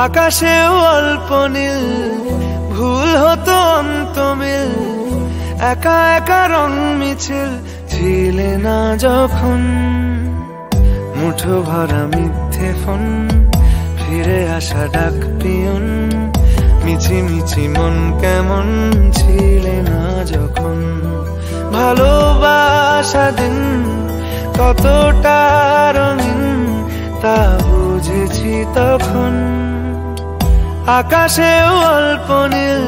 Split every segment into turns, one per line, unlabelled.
আকাশেও অল্প নীল, ভুল হতো অন্ত মিল, একা একা রং মিছিল ছিলে না যখন। মুঠো ভরা মিথ্যে ফোন, ফিরে আসা ডাক পিয়ন, মিছি মিছি মন কেমন ছিলে না যখন। ভালোবাসা দিন কতটা রঙিন তা বুঝেছি তখন। আকাশেও অল্প নীল,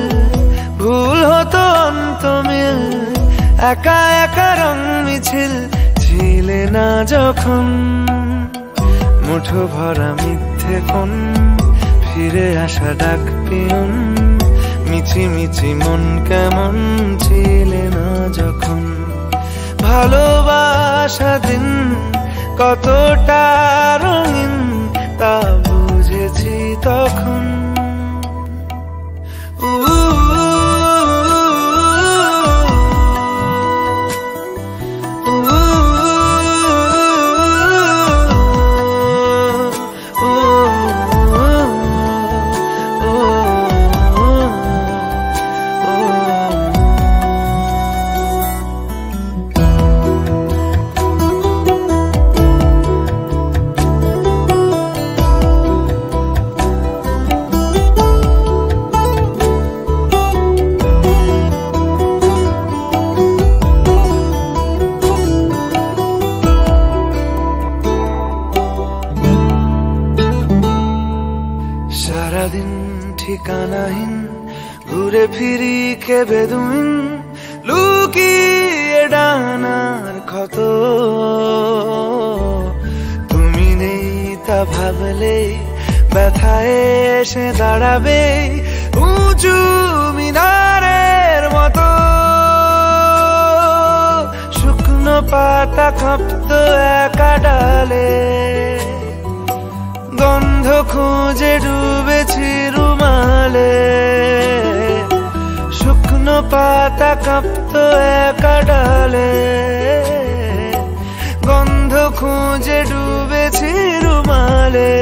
ভুল হতো অন্ত মিল, একা একা রং মিছিল ছিলে না যখন। মুঠো ভরা মিথ্যে ফোন, ফিরে আসা ডাক পিয়ন, মিছি মিছি মন কেমন ছিলে না যখন। ভালোবাসা দিন কতটা রঙিন তা বুঝেছি তখন। সারাদিন ঠিকানাহীন ঘুরে ফিরি খেবে দুদিন, লুকিয়ে ডানার ক্ষত। তুমি নেই তা ভাবলে ব্যথায় এসে দাঁড়াবে উঁচু মিনারের মতো। শুকনো পাতা কাঁপত একা ডালে, গন্ধ খুঁজে ডুবেছি রুমালে। শুকনো পাতা কাঁপত একা ডালে, গন্ধ খুঁজে ডুবেছি রুমালে।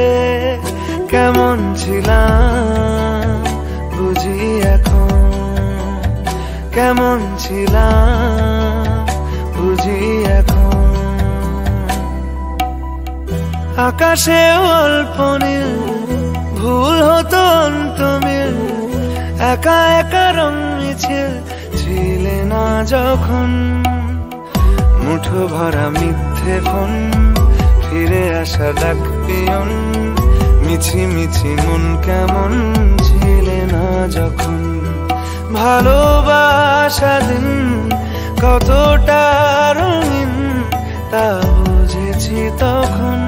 কেমন ছিলাম বুঝি এখন, কেমন ছিলাম বুঝি এখন। আকাশে অল্প নীল, ভুল হতো অন্ত মিল, একা একা রং মিছিল ছিলে না যখন। মুঠো ভরা মিথ্যে ফোন, ফিরে আসা ডাক পিয়ন, মিছি মিছি মন কেমন ছিলে না যখন। ভালোবাসা দিন কতটা রঙিন তা বুঝেছি তখন।